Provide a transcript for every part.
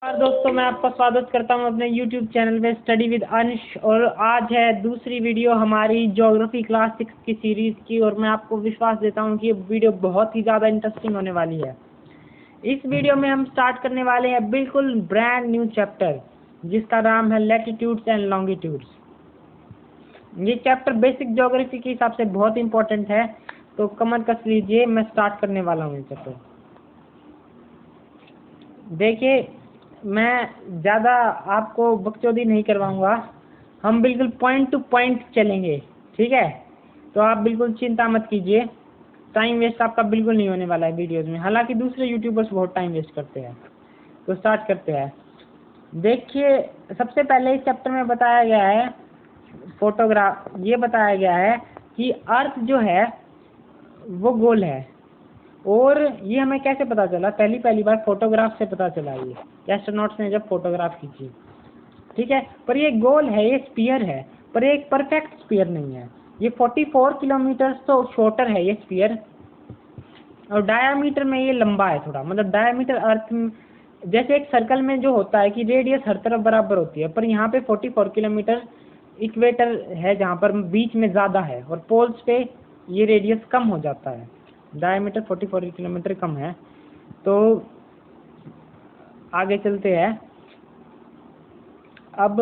और दोस्तों मैं आपका स्वागत करता हूं अपने YouTube चैनल में स्टडी विद अंश। और आज है दूसरी वीडियो हमारी ज्योग्राफी क्लास 6 की सीरीज़ की, और मैं आपको विश्वास देता हूं कि ये वीडियो बहुत ही ज़्यादा इंटरेस्टिंग होने वाली है। इस वीडियो में हम स्टार्ट करने वाले हैं बिल्कुल ब्रांड न्यू चैप्टर, जिसका नाम है लैटिट्यूड्स एंड लॉन्गिट्यूड्स। ये चैप्टर बेसिक ज्योग्राफी के हिसाब से बहुत इंपॉर्टेंट है, तो कमर कस लीजिए, मैं स्टार्ट करने वाला हूँ ये चैप्टर। देखिए, मैं ज़्यादा आपको बकचोदी नहीं करवाऊंगा, हम बिल्कुल पॉइंट टू पॉइंट चलेंगे, ठीक है? तो आप बिल्कुल चिंता मत कीजिए, टाइम वेस्ट आपका बिल्कुल नहीं होने वाला है वीडियोज़ में। हालांकि दूसरे यूट्यूबर्स बहुत टाइम वेस्ट करते हैं। तो स्टार्ट करते हैं। देखिए, सबसे पहले इस चैप्टर में बताया गया है ये बताया गया है कि अर्थ जो है वो गोल है। और ये हमें कैसे पता चला? पहली बार फोटोग्राफ से पता चला, ये एस्ट्रोनॉट्स ने जब फोटोग्राफ खींची, ठीक है। पर ये गोल है, ये स्फीयर है, पर ये एक परफेक्ट स्फीयर नहीं है। ये 44 किलोमीटर तो शॉर्टर है ये स्फीयर, और डायामीटर में ये लंबा है थोड़ा। मतलब डायामीटर अर्थ जैसे एक सर्कल में जो होता है कि रेडियस हर तरफ बराबर होती है, पर यहाँ पे 44 किलोमीटर इक्वेटर है जहाँ पर बीच में ज़्यादा है, और पोल्स पे ये रेडियस कम हो जाता है। डायमीटर 44 किलोमीटर कम है। तो आगे चलते हैं। अब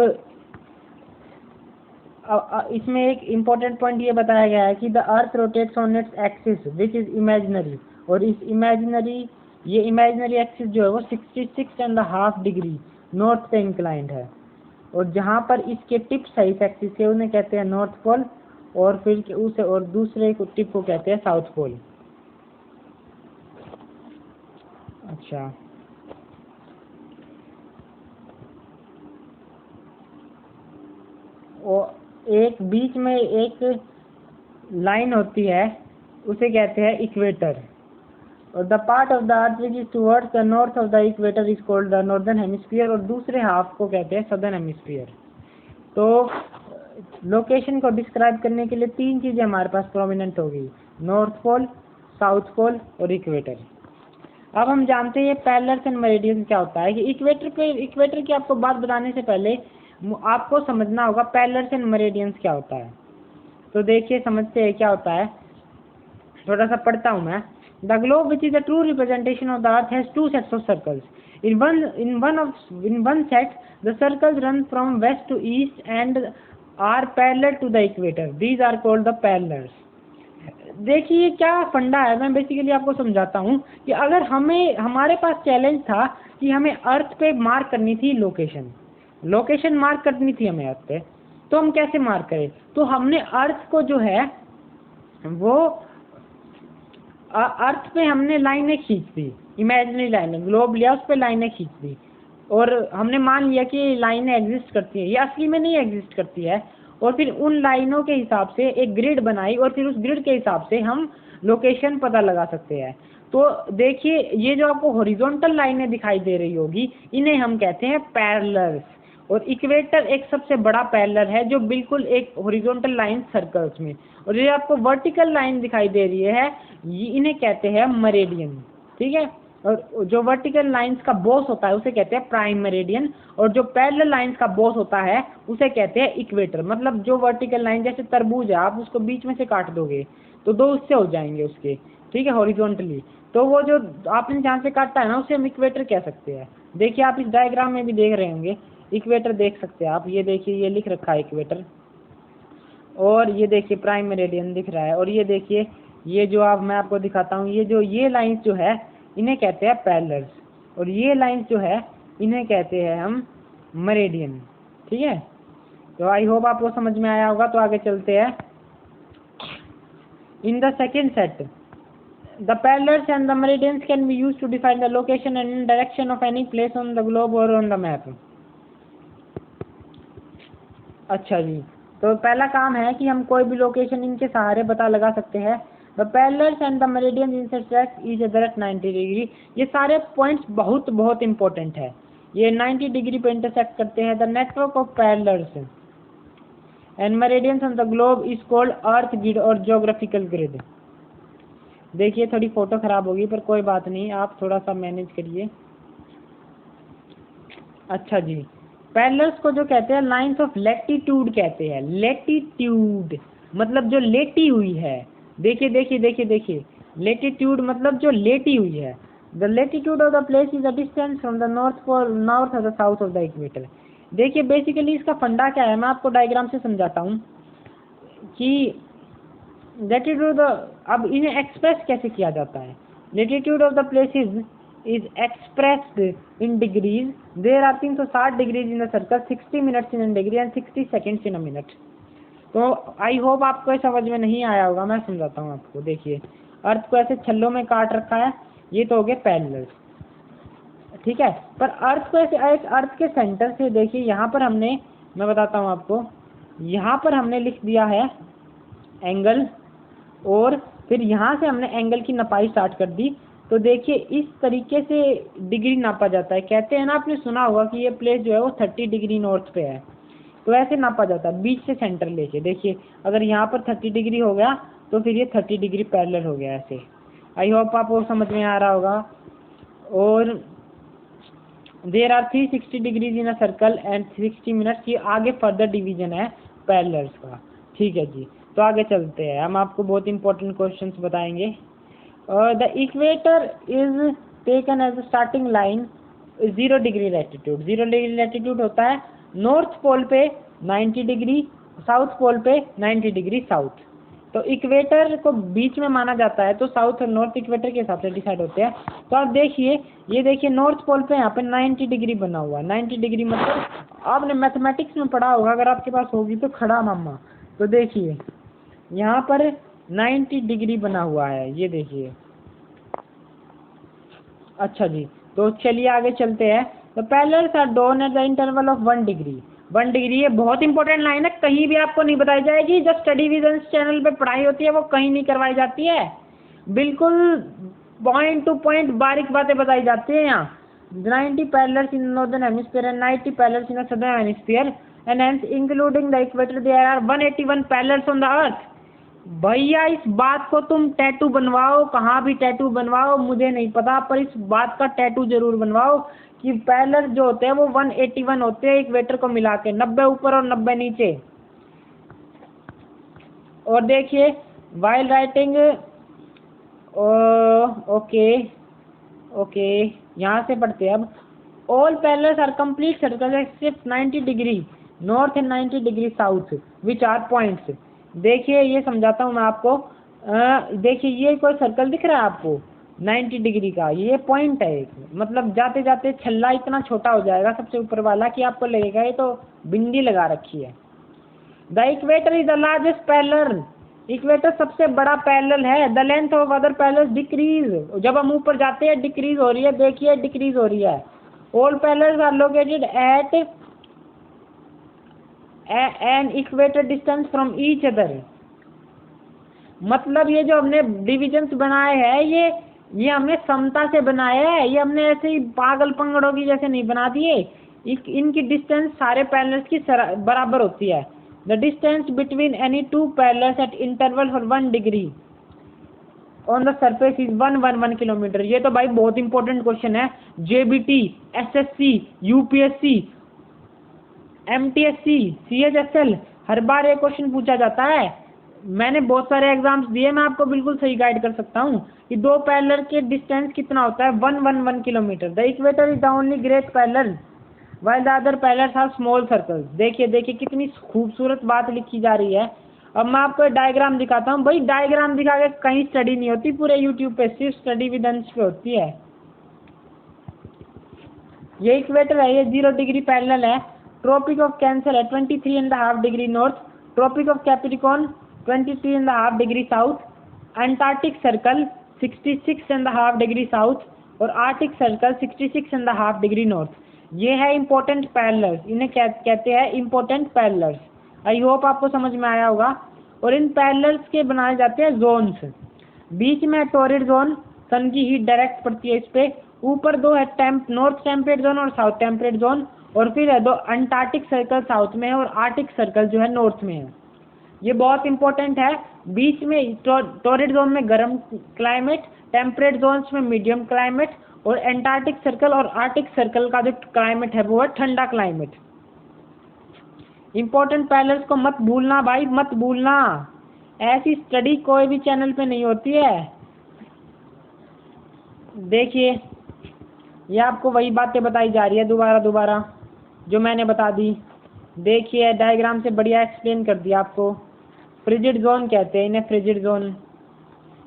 इसमें एक इम्पोर्टेंट पॉइंट ये बताया गया है कि the earth rotates on its axis which is imaginary. और ये इमेजिनरी एक्सिस जो है वो 66.5 डिग्री नॉर्थ पे इंक्लाइंड है, और जहाँ पर इसके टिप्स है इस एक्सिस के उन्हें कहते हैं नॉर्थ पोल, और फिर उसे और दूसरे को टिप को कहते हैं साउथ पोल। अच्छा, और एक बीच में एक लाइन होती है, उसे कहते हैं इक्वेटर। और the part of the earth which is towards the north of the equator is called the northern hemisphere, और दूसरे हाफ को कहते हैं सदर्न हेमिस्फीयर। तो लोकेशन को डिस्क्राइब करने के लिए तीन चीज़ें हमारे पास प्रोमिनेंट होगी: नॉर्थ पोल, साउथ पोल और इक्वेटर। अब हम जानते हैं पैरेलल्स एंड मेरिडियन क्या होता है। कि इक्वेटर की आपको बात बताने से पहले आपको समझना होगा पैरेलल्स एंड मेरिडियंस क्या होता है। तो देखिए, समझते हैं क्या होता है। थोड़ा सा पढ़ता हूँ मैं। The globe which is the true representation of the earth has two sets of circles. In one set, the circles run from west to east and are parallel to the equator. These are called the parallels. देखिए क्या फंडा है, मैं basically आपको समझाता हूँ कि अगर हमारे पास चैलेंज था कि हमें अर्थ पे मार्क करनी थी लोकेशन मार्क करनी थी हमें अर्थ पे, तो हम कैसे मार्क करें? तो हमने अर्थ को जो है वो अर्थ पे हमने लाइनें खींच दी, इमेजिनरी लाइनें, ग्लोब लिया, उस पे लाइनें खींच दी, और हमने मान लिया कि लाइनें एग्जिस्ट करती हैं। ये असली में नहीं एग्जिस्ट करती है। और फिर उन लाइनों के हिसाब से एक ग्रिड बनाई, और फिर उस ग्रिड के हिसाब से हम लोकेशन पता लगा सकते हैं। तो देखिए, ये जो आपको हॉरिजॉन्टल लाइनें दिखाई दे रही होगी, इन्हें हम कहते हैं पैरेलल्स। और इक्वेटर एक सबसे बड़ा पैरेलल है, जो बिल्कुल एक हॉरिजॉन्टल लाइन सर्कल्स में। और ये आपको वर्टिकल लाइन दिखाई दे रही है, इन्हें कहते हैं मेरिडियन, ठीक है। और जो वर्टिकल लाइंस का बॉस होता है उसे कहते हैं प्राइम मेरिडियन, और जो पैरेलल लाइंस का बॉस होता है उसे कहते हैं इक्वेटर। मतलब जो वर्टिकल लाइन, जैसे तरबूज है, आप उसको बीच में से काट दोगे तो दो उससे हो जाएंगे उसके, ठीक है, हॉरिजॉन्टली। तो वो जो आपने जहाँ से काटा है ना, उसे हम इक्वेटर कह सकते हैं। देखिए, आप इस डायग्राम में भी देख रहे होंगे, इक्वेटर देख सकते हैं आप। ये देखिए, ये लिख रखा है इक्वेटर, और ये देखिए प्राइम मेरिडियन दिख रहा है। और ये देखिए, ये जो मैं आपको दिखाता हूँ, ये लाइंस जो है इन्हें कहते हैं पैरेलल्स, और ये लाइंस जो है इन्हें कहते हैं हम मेरिडियन, ठीक है। तो आई होप आपको समझ में आया होगा। तो आगे चलते हैं। In the second set, the parallels and the meridians can be used to define the location and direction of any place on the globe और ऑन द मैप। अच्छा जी, तो पहला काम है कि हम कोई भी लोकेशन इनके सहारे पता लगा सकते हैं। The parallels and the meridians intersect each other at 90 degree. ये सारे पॉइंट्स बहुत बहुत इंपॉर्टेंट है, ये 90 डिग्री पे इंटरसेक्ट करते हैं। The network of parallels and meridians on the globe is called earth grid और ज्योग्राफिकल ग्रिड। देखिए, थोड़ी फोटो खराब होगी, पर कोई बात नहीं, आप थोड़ा सा मैनेज करिए। अच्छा जी, पैरेलल्स को जो कहते हैं लाइंस ऑफ लैटिट्यूड कहते हैं। लैटिट्यूड मतलब जो लेटी हुई है। देखिए देखिए देखिए देखिए, लैटिट्यूड मतलब जो लेटी हुई है। The latitude of the place is the distance from the north और the south of the equator. देखिए बेसिकली इसका फंडा क्या है, मैं आपको डायग्राम से समझाता हूँ कि लैटिट्यूड, अब इन्हें एक्सप्रेस कैसे किया जाता है। Latitude of the places is expressed in degrees. There are 360 degrees in the circle, 60 minutes in degree and 60 seconds in a minute. तो आई होप आपको समझ में नहीं आया होगा, मैं समझाता हूँ आपको। देखिए अर्थ को ऐसे छल्लों में काट रखा है, ये तो हो गए पैरेलल्स, ठीक है। पर अर्थ को ऐसे एक अर्थ के सेंटर से देखिए, यहाँ पर हमने, मैं बताता हूँ आपको, यहाँ पर हमने लिख दिया है एंगल, और फिर यहाँ से हमने एंगल की नपाई स्टार्ट कर दी। तो देखिए इस तरीके से डिग्री नापा जाता है। कहते हैं ना, आपने सुना होगा कि ये प्लेस जो है वो 30 डिग्री नॉर्थ पे है, तो ऐसे नापा जाता है बीच से सेंटर लेके। देखिए अगर यहाँ पर 30 डिग्री हो गया तो फिर ये 30 डिग्री पैरेलल हो गया ऐसे। आई होप आपको समझ में आ रहा होगा। और there are 360 degrees in a circle and 60 minutes, ये आगे फर्दर डिवीजन है पैरेलल्स का, ठीक है जी। तो आगे चलते हैं, हम आपको बहुत इंपॉर्टेंट क्वेश्चंस बताएंगे। The equator is taken as starting line 0 degree latitude. 0 degree latitude होता है नॉर्थ पोल पे 90 डिग्री, साउथ पोल पे 90 डिग्री साउथ। तो इक्वेटर को बीच में माना जाता है, तो साउथ और नॉर्थ इक्वेटर के हिसाब से डिसाइड होते हैं। तो आप देखिए, ये देखिए नॉर्थ पोल पे यहाँ पे 90 डिग्री बना हुआ है। 90 डिग्री मतलब आपने मैथमेटिक्स में पढ़ा होगा, अगर आपके पास होगी तो, खड़ा मामा। तो देखिए यहाँ पर 90 डिग्री बना हुआ है, ये देखिए। अच्छा जी, तो चलिए आगे चलते हैं। तो parallels are drawn at the interval of 1 degree. 1 degree ये बहुत इंपॉर्टेंट लाइन है, कहीं भी आपको नहीं बताई जाएगी। जो स्टडी विजन चैनल पे पढ़ाई होती है वो कहीं नहीं करवाई जाती है, बिल्कुल पॉइंट टू पॉइंट बारीक बातें बताई जाती है यहाँ। 90 parallels in northern hemisphere and 90 parallels in southern hemisphere and hence including the equator there are 181 parallels on the earth. भैया इस बात को तुम टैटू बनवाओ, कहाँ भी टैटू बनवाओ, मुझे नहीं पता, पर इस बात का टैटू जरूर बनवाओ कि पैरेलल जो होते हैं वो 181 होते हैं इक्वेटर को मिला के, 90 ऊपर और 90 नीचे। और देखिए वाइल राइटिंग, ओके ओके, यहाँ से पढ़ते हैं अब। All parallels are complete circle except 90 degree north and 90 degree south which are points. देखिए ये समझाता हूँ मैं आपको। देखिए ये कोई सर्कल दिख रहा है आपको 90 डिग्री का, ये पॉइंट है एक, मतलब जाते जाते छल्ला इतना छोटा हो जाएगा सबसे ऊपर वाला कि आपको लगेगा ये तो बिंदी लगा रखी है। The equator is the largest parallel. Equator सबसे बड़ा पैरेलल है। The length of other parallels decrease, जब हम ऊपर जाते हैं डिक्रीज हो रही है, देखिए डिक्रीज हो रही है। All parallels are located at an equator distance from each other. मतलब ये जो हमने डिविजन्स बनाए हैं ये हमने समता से बनाए हैं, ये हमने ऐसे ही पागल पंगड़ों की जैसे नहीं बना दिए। इनकी डिस्टेंस सारे पैरेलल्स की बराबर होती है। The distance between any two parallels eight interval for 1 degree on the surface is 111 kilometre. ये तो भाई बहुत इंपॉर्टेंट क्वेश्चन है। JBT, SSC, UPSC, MTSC, CHSL, हर बार ये क्वेश्चन पूछा जाता है। मैंने बहुत सारे एग्जाम्स दिए, मैं आपको बिल्कुल सही गाइड कर सकता हूँ कि दो पैरेलल के डिस्टेंस कितना होता है, 111 kilometre. The equator is the only great parallel while the other parallels are small circles. देखिए देखिए कितनी खूबसूरत बात लिखी जा रही है। अब मैं आपको एक डायग्राम दिखाता हूँ। भाई डायग्राम दिखा के कहीं स्टडी नहीं होती पूरे यूट्यूब पे, सिर्फ स्टडी विद अंश पे होती है। ये इक्वेटर है, ये 0 डिग्री पैरेलल है। ट्रॉपिक ऑफ कैंसर है 23.5 degree north, Tropic of Capricorn 23.5 degree south, Antarctic Circle 66.5 degree south और आर्टिक सर्कल 66.5 डिग्री नॉर्थ। ये है इंपॉर्टेंट पैरेलल्स, इन्हें कहते हैं इंपॉर्टेंट पैरेलल्स। आई होप आपको समझ में आया होगा। और इन पैरेलल्स के बनाए जाते हैं जोन्स। बीच में टॉरिड जोन, सन की हीट डायरेक्ट पड़ती है इस पे। ऊपर दो है नॉर्थ टेम्परेट जोन और साउथ टेम्परेट जोन, और फिर है दो अंटार्कटिक सर्कल साउथ में है और आर्टिक सर्कल जो है नॉर्थ में है। ये बहुत इंपॉर्टेंट है। बीच में टॉरिड जोन में गर्म क्लाइमेट, टेम्परेट जोन्स में मीडियम क्लाइमेट और एंटार्क्टिक सर्कल और आर्टिक सर्कल का जो क्लाइमेट है वो है ठंडा क्लाइमेट। इंपॉर्टेंट पैरेलल्स को मत भूलना भाई, मत भूलना, ऐसी स्टडी कोई भी चैनल पे नहीं होती है। देखिए ये आपको वही बातें बताई जा रही है दोबारा जो मैंने बता दी। देखिए डायग्राम से बढ़िया एक्सप्लेन कर दिया आपको। फ्रिजिड जोन कहते हैं इन्हें, फ्रिजिड जोन,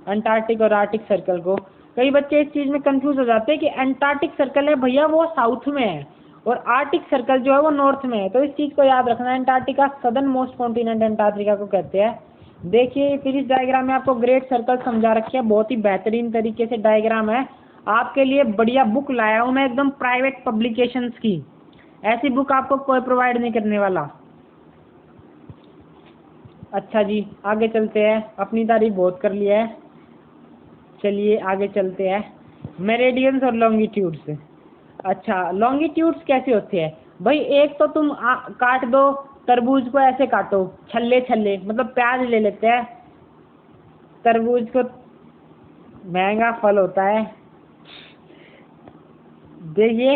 अंटार्कटिक और आर्टिक सर्कल को। कई बच्चे इस चीज़ में कंफ्यूज हो जाते हैं कि अंटार्कटिक सर्कल है भैया वो साउथ में है और आर्टिक सर्कल जो है वो नॉर्थ में है। तो इस चीज़ को याद रखना, Antarctica southern most continent Antarctica को कहते हैं। देखिए फिर इस डायग्राम में आपको ग्रेट सर्कल समझा रखे हैं, बहुत ही बेहतरीन तरीके से डायग्राम है। आपके लिए बढ़िया बुक लाया हूँ मैं, एकदम प्राइवेट पब्लिकेशंस की, ऐसी बुक आपको कोई प्रोवाइड नहीं करने वाला। अच्छा जी आगे चलते हैं, अपनी तारीफ बहुत कर लिया है, चलिए आगे चलते हैं। मेरिडियंस और लॉन्गिट्यूड्स। अच्छा लॉन्गिट्यूड्स कैसे होते हैं भाई, एक तो तुम काट दो तरबूज को, ऐसे काटो छल्ले छल्ले, मतलब प्याज ले लेते हैं, तरबूज को महंगा फल होता है। देखिए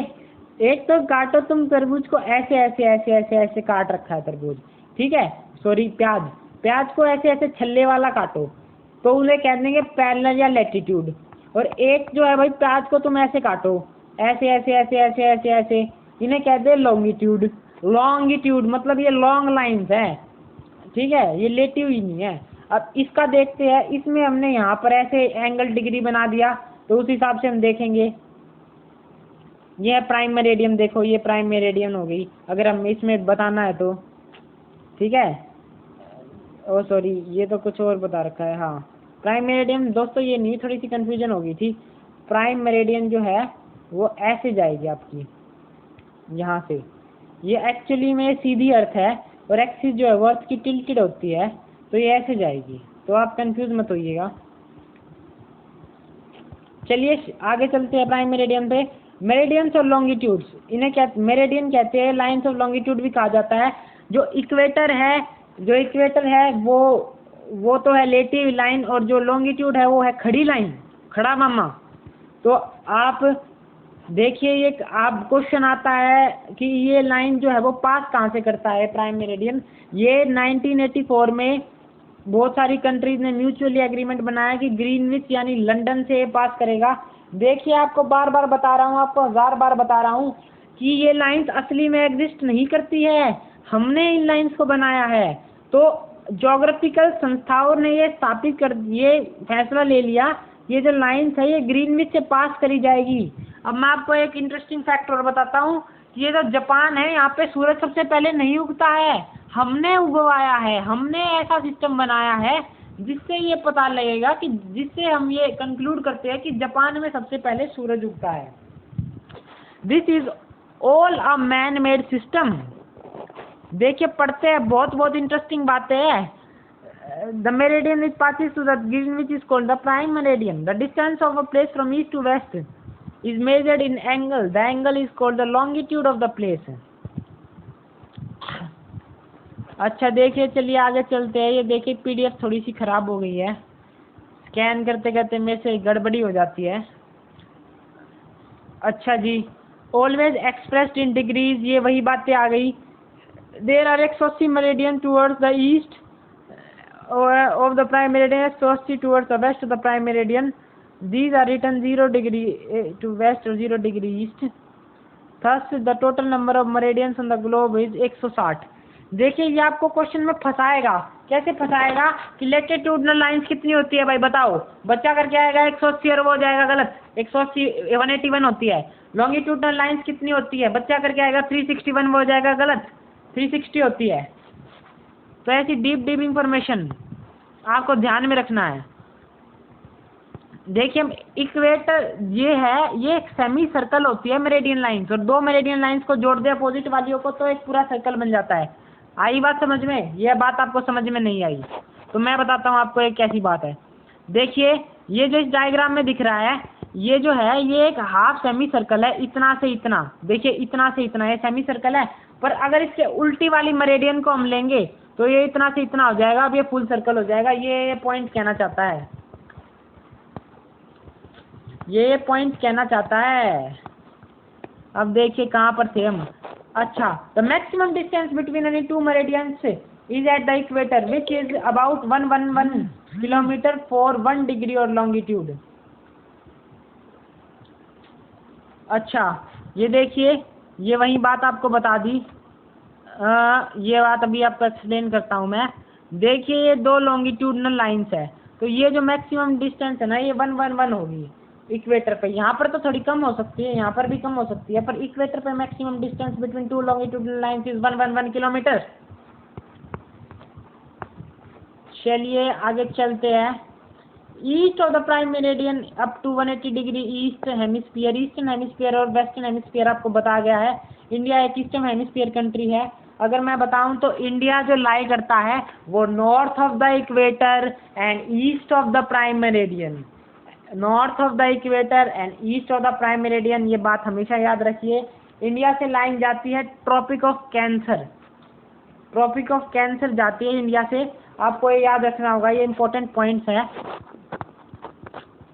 एक तो काटो तुम तरबूज को, ऐसे ऐसे ऐसे ऐसे ऐसे काट रखा है तरबूज, ठीक है, सॉरी प्याज को ऐसे ऐसे छल्ले वाला काटो तो उन्हें कह देंगे पैरेलल या लैटिट्यूड। और एक जो है भाई प्याज को तुम ऐसे काटो, ऐसे ऐसे ऐसे ऐसे ऐसे ऐसे, इन्हें कहते हैं लॉन्गिट्यूड। लॉन्गिट्यूड मतलब ये लॉन्ग लाइंस है, ठीक है, ये लेटिव ही नहीं है। अब इसका देखते हैं, इसमें हमने यहाँ पर ऐसे एंगल डिग्री बना दिया तो उस हिसाब से हम देखेंगे। ये है प्राइम मेरिडियन, देखो ये प्राइम मेरिडियन हो गई अगर हम इसमें बताना है तो, ठीक है। ओ सॉरी ये तो कुछ और बता रखा है, हाँ प्राइम मेरिडियन दोस्तों ये नहीं, थोड़ी सी कंफ्यूजन हो गई थी। प्राइम मेरिडियन जो है वो ऐसे जाएगी आपकी यहाँ से, ये एक्चुअली में सीधी अर्थ है और एक्सिस जो है वो अर्थ की टिल्टेड होती है, तो ये ऐसे जाएगी, तो आप कंफ्यूज मत होइएगा। चलिए आगे चलते हैं प्राइम मेरिडियन पे। मेरिडियंस और लॉन्गिट्यूड्स, इन्हें क्या मेरिडियन कहते हैं, लाइन्स ऑफ लॉन्गिट्यूड भी कहा जाता है। जो इक्वेटर है वो तो है लेटिव लाइन, और जो लॉन्गिट्यूड है वो है खड़ी लाइन, खड़ा मामा। तो आप देखिए ये आप क्वेश्चन आता है कि ये लाइन जो है वो पास कहाँ से करता है प्राइम मेरिडियन। ये 1984 में बहुत सारी कंट्रीज ने म्यूचुअली एग्रीमेंट बनाया कि ग्रीनविच यानी लंदन से ये पास करेगा। देखिए आपको बार बार बता रहा हूँ, आपको 1000 बार बता रहा हूँ कि ये लाइंस असली में एग्जिस्ट नहीं करती है, हमने इन लाइंस को बनाया है। तो ज्योग्राफिकल संस्थाओं ने ये फैसला ले लिया, ये जो लाइंस है ये ग्रीनविच से पास करी जाएगी। अब मैं आपको एक इंटरेस्टिंग फैक्ट और बताता हूँ, ये जो जापान है यहाँ पे सूरज सबसे पहले नहीं उगता है, हमने उगवाया है, हमने ऐसा सिस्टम बनाया है जिससे ये पता लगेगा कि जिससे हम ये कंक्लूड करते हैं कि जापान में सबसे पहले सूरज उगता है। This is all a man made system. देखिए पढ़ते हैं, बहुत इंटरेस्टिंग बातें हैं। The meridian which passes to the Greenwich is called the prime meridian. The distance of a place from east to west is measured in angle. The angle is called the longitude of the place. अच्छा देखिए चलिए आगे चलते हैं। ये देखिए PDF थोड़ी सी खराब हो गई है, स्कैन करते करते मेरे से गड़बड़ी हो जाती है। अच्छा जी, ऑलवेज एक्सप्रेस्ड इन डिग्रीज, ये वही बातें आ गई। There are 180 meridian towards the east of the prime meridian, 180 towards the west of the prime meridian. These are written 0 degree to west or 0 degree east. Thus the total number of meridians on the globe is 160. देखिए ये आपको question में फंसाएगा। कैसे फंसाएगा कि latitudinal lines कितनी होती है भाई बताओ, बच्चा करके आएगा 180 और वो हो जाएगा गलत, 180 181 होती है। लॉन्गिट्यूडनल लाइंस कितनी होती है, बच्चा करके आएगा 361, वो हो जाएगा गलत, 360 होती है। तो ऐसी डीप इंफॉर्मेशन आपको ध्यान में रखना है। देखिए इक्वेटर ये है, ये एक सेमी सर्कल होती है मेरिडियन लाइंस, और दो मेरिडियन लाइंस को जोड़ दे अपोजिट वालियों को तो एक पूरा सर्कल बन जाता है। आई बात समझ में? यह बात आपको समझ में नहीं आई तो मैं बताता हूँ आपको एक कैसी बात है। देखिए ये जो इस डायग्राम में दिख रहा है, ये जो है ये एक हाफ सेमी सर्कल है, इतना से इतना, देखिए इतना से इतना ये सेमी सर्कल है। पर अगर इसके उल्टी वाली मेरिडियन को हम लेंगे तो ये इतना से इतना हो जाएगा, अब ये फुल सर्कल हो जाएगा। ये पॉइंट कहना चाहता है। ये पॉइंट कहना चाहता है। अब देखिए कहाँ पर थे हम। अच्छा, the maximum distance between any two meridians is at the equator which is about 111 kilometre for 1 degree और लॉन्गिट्यूड। अच्छा, ये देखिए, ये वही बात आपको बता दी। ये बात अभी आपको एक्सप्लेन करता हूँ मैं। देखिए, ये दो लॉन्गिट्यूडनल लाइंस है, तो ये जो मैक्सिमम डिस्टेंस है ना, ये 111 होगी इक्वेटर पे। यहाँ पर तो थोड़ी कम हो सकती है, यहाँ पर भी कम हो सकती है, पर इक्वेटर पे maximum distance between two longitudinal lines is 111 kilometre. चलिए आगे चलते हैं। East of the prime meridian up to 180 degree east hemisphere. Eastern hemisphere और वेस्टर्न हेमिस्फीयर आपको बताया गया है। इंडिया एक ईस्टर्न हेमिस्फीयर कंट्री है। अगर मैं बताऊं तो इंडिया जो लाई करता है वो north of the equator and east of the prime meridian. North of the equator and east of the prime meridian, ये बात हमेशा याद रखिए। इंडिया से लाइन जाती है Tropic of Cancer. Tropic of Cancer जाती है इंडिया से, आपको ये याद रखना होगा, ये इंपॉर्टेंट पॉइंट्स है।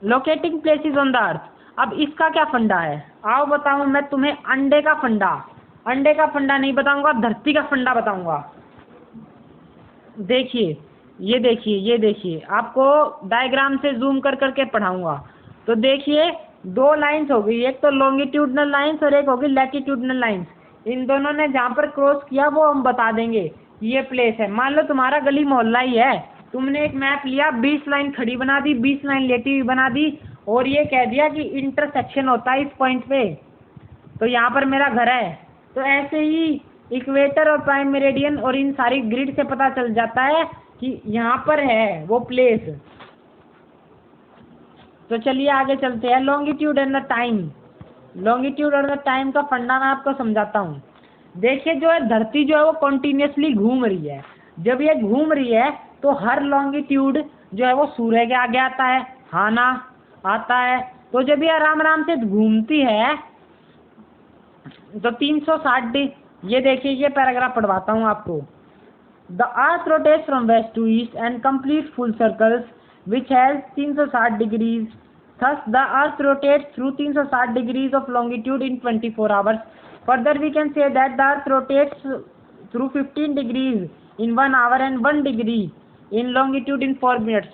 लोकेटिंग प्लेसेस ऑन द अर्थ। अब इसका क्या फंडा है, आओ बताऊं मैं तुम्हें। अंडे का फंडा, अंडे का फंडा नहीं बताऊंगा, धरती का फंडा बताऊंगा। देखिए, ये देखिए, ये देखिए, आपको डायग्राम से जूम कर करके पढ़ाऊंगा। तो देखिए, दो लाइंस हो गई, एक तो लॉन्गिट्यूडनल लाइंस और एक होगी लैटिट्यूडनल लाइंस। इन दोनों ने जहाँ पर क्रॉस किया वो हम बता देंगे ये प्लेस है। मान लो तुम्हारा गली मोहल्ला ही है, तुमने एक मैप लिया, 20 लाइन खड़ी बना दी, 20 लाइन लेटी हुई बना दी, और ये कह दिया कि इंटरसेक्शन होता है इस पॉइंट पे, तो यहाँ पर मेरा घर है। तो ऐसे ही इक्वेटर और प्राइम मेरिडियन और इन सारी ग्रिड से पता चल जाता है कि यहाँ पर है वो प्लेस। तो चलिए आगे चलते हैं। Longitude and the time. Longitude और द टाइम का फंडा मैं आपको समझाता हूँ। देखिए, जो है धरती जो है वो कॉन्टिन्यूसली घूम रही है। जब ये घूम रही है तो हर लॉन्गिट्यूड जो है वो सूर्य के आगे आता है, हाँ ना, आता है। तो जब ये आराम आराम से घूमती है तो 360 ये देखिए, ये पैराग्राफ पढ़वाता हूँ आपको। The earth rotates from west to east and complete full circles which has 360 degrees. Thus the earth rotates through 360 degrees of longitude in 24 hours. Further we can say that the earth rotates through 15 degrees in 1 hour and 1 degree in longitude in 4 minutes.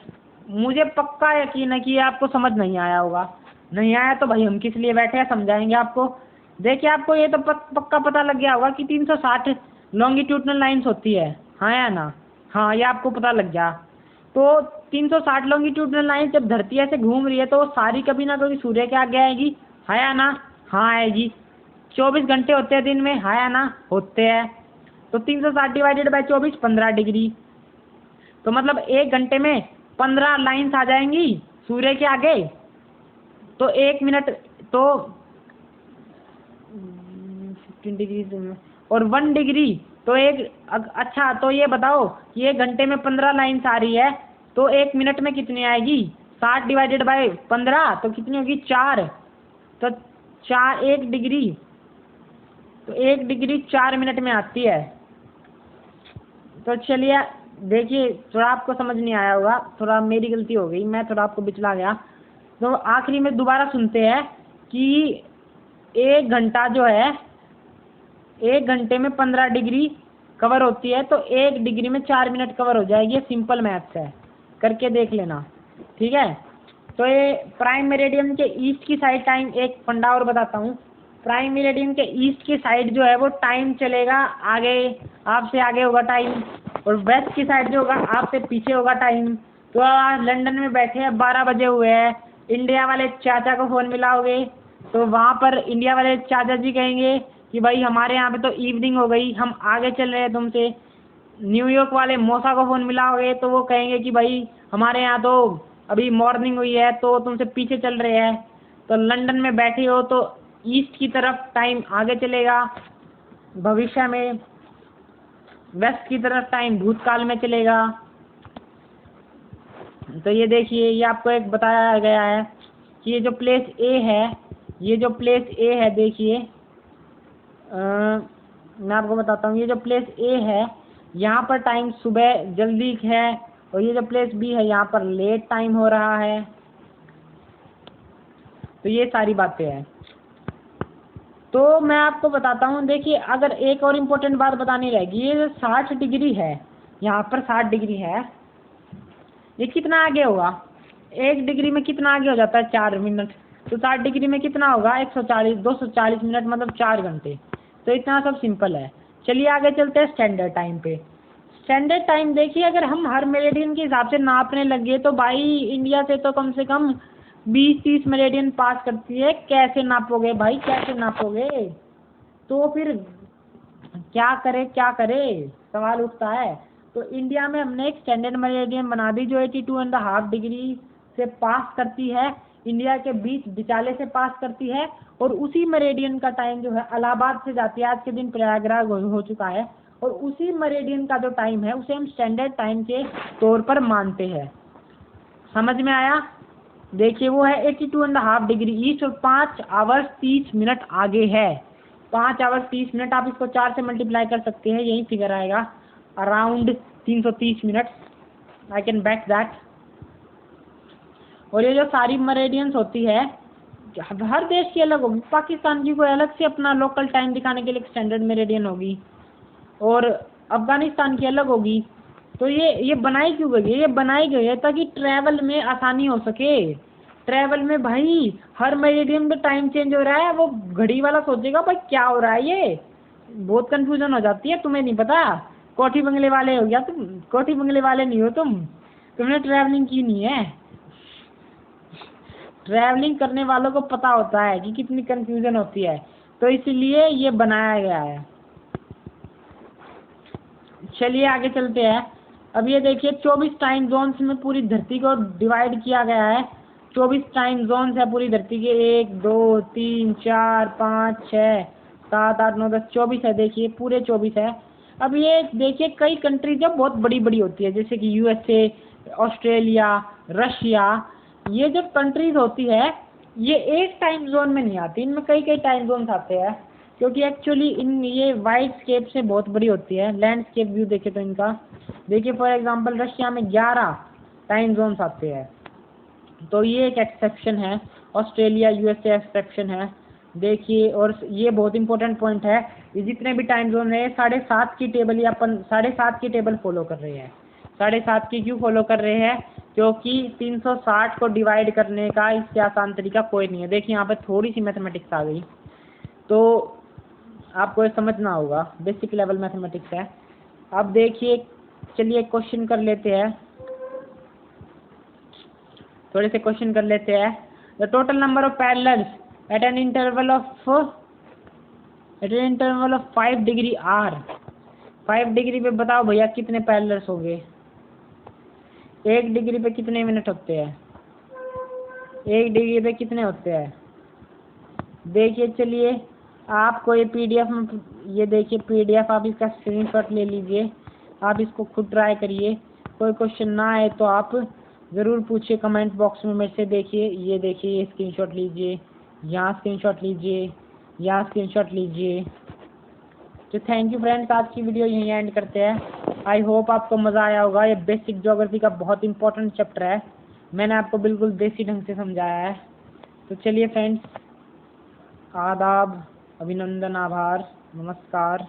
मुझे पक्का यकीन है कि ये आपको समझ नहीं आया होगा। नहीं आया तो भाई हम किस लिए बैठे हैं, समझाएंगे आपको। देखिए, आपको ये तो पक्का पता लग गया होगा कि 360 लॉन्गिट्यूडनल लाइंस होती है, हाँ या ना। हाँ, ये आपको पता लग गया। तो 360 लॉन्गिट्यूडनल लाइन जब धरती ऐसे घूम रही है तो वो सारी कभी ना कभी सूर्य के आगे आएगी, हाँ या ना। हाँ आएगी। 24 घंटे होते हैं दिन में, हाँ या ना, होते हैं। तो 360 डिवाइडेड बाई 24, 15 डिग्री। तो मतलब 1 घंटे में 15 लाइन्स आ जाएंगी सूर्य के आगे। तो 1 मिनट तो 15 डिग्री और 1 डिग्री तो अच्छा, तो ये बताओ कि 1 घंटे में 15 लाइन्स आ रही है तो 1 मिनट में कितनी आएगी। 60 डिवाइडेड बाई 15 तो कितनी होगी, 4। तो 1 डिग्री, तो 1 डिग्री 4 मिनट में आती है। तो चलिए देखिए, थोड़ा आपको समझ नहीं आया होगा, थोड़ा मेरी गलती हो गई, मैं थोड़ा आपको बिचला गया। तो आखिरी में दोबारा सुनते हैं कि 1 घंटा जो है, 1 घंटे में 15 डिग्री कवर होती है, तो 1 डिग्री में 4 मिनट कवर हो जाएगी। ये सिंपल मैथ्स है, करके देख लेना, ठीक है। तो ये प्राइम मेरिडियन के ईस्ट की साइड टाइम, एक फंडा और बताता हूँ। प्राइम मेरिडियन के ईस्ट की साइड जो है वो टाइम चलेगा आगे, आपसे आगे होगा टाइम, और वेस्ट की साइड जो होगा आपसे पीछे होगा टाइम। तो आज लंदन में बैठे हैं, 12 बजे हुए हैं, इंडिया वाले चाचा को फ़ोन मिलाओगे तो वहाँ पर इंडिया वाले चाचा जी कहेंगे कि भाई हमारे यहाँ पे तो इवनिंग हो गई, हम आगे चल रहे हैं तुमसे। न्यूयॉर्क वाले मौसा को फ़ोन मिलाओगे तो वो कहेंगे कि भाई हमारे यहाँ तो अभी मॉर्निंग हुई है, तो तुमसे पीछे चल रहे हैं। तो लंदन में बैठे हो तो ईस्ट की तरफ टाइम आगे चलेगा भविष्य में, वेस्ट की तरफ टाइम भूतकाल में चलेगा। तो ये देखिए, ये आपको एक बताया गया है कि ये जो प्लेस ए है, ये जो प्लेस ए है, देखिए मैं आपको बताता हूँ। ये जो प्लेस ए है यहाँ पर टाइम सुबह जल्दी है, और ये जो प्लेस बी है यहाँ पर लेट टाइम हो रहा है। तो ये सारी बातें हैं। तो मैं आपको बताता हूँ, देखिए अगर एक और इम्पोर्टेंट बात बतानी रहेगी, ये जो 60 डिग्री है, यहाँ पर 60 डिग्री है, ये कितना आगे होगा? 1 डिग्री में कितना आगे हो जाता है? 4 मिनट। तो 60 डिग्री में कितना होगा? 140, 240 मिनट, मतलब 4 घंटे। तो इतना सब सिंपल है। चलिए आगे चलते हैं स्टैंडर्ड टाइम पे। स्टैंडर्ड टाइम देखिए, अगर हम हर मेरिडियन के हिसाब से नापने लगे तो भाई इंडिया से तो कम से कम 20-30 मेरिडियन पास करती है। कैसे नापोगे भाई, कैसे नापोगे? तो फिर क्या करे क्या करे, सवाल उठता है। तो इंडिया में हमने एक स्टैंडर्ड मेरिडियन बना दी जो 82.5 डिग्री से पास करती है, इंडिया के बीच बिचाले से पास करती है। और उसी मेरिडियन का टाइम जो है इलाहाबाद से जाती है, आज के दिन प्रयागराज हो चुका है, और उसी मेरिडियन का जो टाइम है उसे हम स्टैंडर्ड टाइम के तौर पर मानते हैं। समझ में आया? देखिए वो है 82.5 डिग्री ईस्ट और 5 आवर्स 30 मिनट आगे है। 5 आवर्स 30 मिनट, आप इसको 4 से मल्टीप्लाई कर सकते हैं, यही फिगर आएगा, around 330 minute. I can back that. और ये जो सारी मेरिडियंस होती है हर देश की अलग होगी। पाकिस्तान की कोई अलग से अपना लोकल टाइम दिखाने के लिए स्टैंडर्ड मेरिडियन होगी, और अफगानिस्तान की अलग होगी। तो ये बनाई क्यों गई है? ये बनाई गई है ताकि ट्रैवल में आसानी हो सके। ट्रैवल में भाई हर मेरिडियन में टाइम चेंज हो रहा है, वो घड़ी वाला सोचेगा भाई क्या हो रहा है, ये बहुत कंफ्यूजन हो जाती है। तुम्हें नहीं पता, कोठी बंगले वाले हो गया तुम, कोठी बंगले वाले नहीं हो तुम, तुमने ट्रैवलिंग की नहीं है। ट्रैवलिंग करने वालों को पता होता है कि कितनी कंफ्यूजन होती है, तो इसलिए ये बनाया गया है। चलिए आगे चलते हैं। अब ये देखिए 24 टाइम जोन्स में पूरी धरती को डिवाइड किया गया है। 24 टाइम जोन्स है पूरी धरती के, 1 2 3 4 5 6 7 8 9 10 24 है। देखिए पूरे 24 है। अब ये देखिए कई कंट्रीज जब बहुत बड़ी बड़ी होती है, जैसे कि यूएसए, ऑस्ट्रेलिया, रशिया, ये जो कंट्रीज होती है ये एक टाइम जोन में नहीं आती, इनमें कई कई टाइम जोन्स आते हैं, क्योंकि एक्चुअली इन ये वाइड स्केप से बहुत बड़ी होती है। लैंडस्केप व्यू देखे तो इनका देखिए, फॉर एग्जांपल रशिया में 11 टाइम जोन्स आते हैं, तो ये एक एक्सेप्शन है। ऑस्ट्रेलिया, यूएसए एक्सेप्शन है। देखिए, और ये बहुत इंपॉर्टेंट पॉइंट है, ये जितने भी टाइम जोन है 7.5 की टेबल, या अपन 7.5 की टेबल फॉलो कर रहे हैं। 7.5 की क्यों फॉलो कर रहे हैं? क्योंकि 360 को डिवाइड करने का इससे आसान तरीका कोई नहीं है। देखिए यहाँ पे थोड़ी सी मैथमेटिक्स आ गई, तो आपको ये समझना होगा, बेसिक लेवल मैथमेटिक्स है। अब देखिए, चलिए क्वेश्चन कर लेते हैं, थोड़े से क्वेश्चन कर लेते हैं। The total number of parallels at an interval of 5 degree are. 5 degree पे बताओ भैया कितने पैरेलल्स हो गए? 1 डिग्री पे कितने मिनट होते हैं? 1 डिग्री पे कितने होते हैं? देखिए, चलिए आपको ये पीडीएफ में, ये देखिए पीडीएफ, आप इसका स्क्रीनशॉट ले लीजिए, आप इसको खुद ट्राई करिए। कोई क्वेश्चन ना आए तो आप ज़रूर पूछिए कमेंट बॉक्स में मेरे से। देखिए ये देखिए, ये स्क्रीनशॉट लीजिए, यहाँ स्क्रीनशॉट लीजिए, यहाँ स्क्रीनशॉट लीजिए। तो थैंक यू फ्रेंड्स, आज की वीडियो यहीं एंड करते हैं। आई होप आपको मज़ा आया होगा। ये बेसिक ज्योग्राफी का बहुत इंपॉर्टेंट चैप्टर है, मैंने आपको बिल्कुल देसी ढंग से समझाया है। तो चलिए फ्रेंड्स, आदाब, अभिनंदन, आभार, नमस्कार।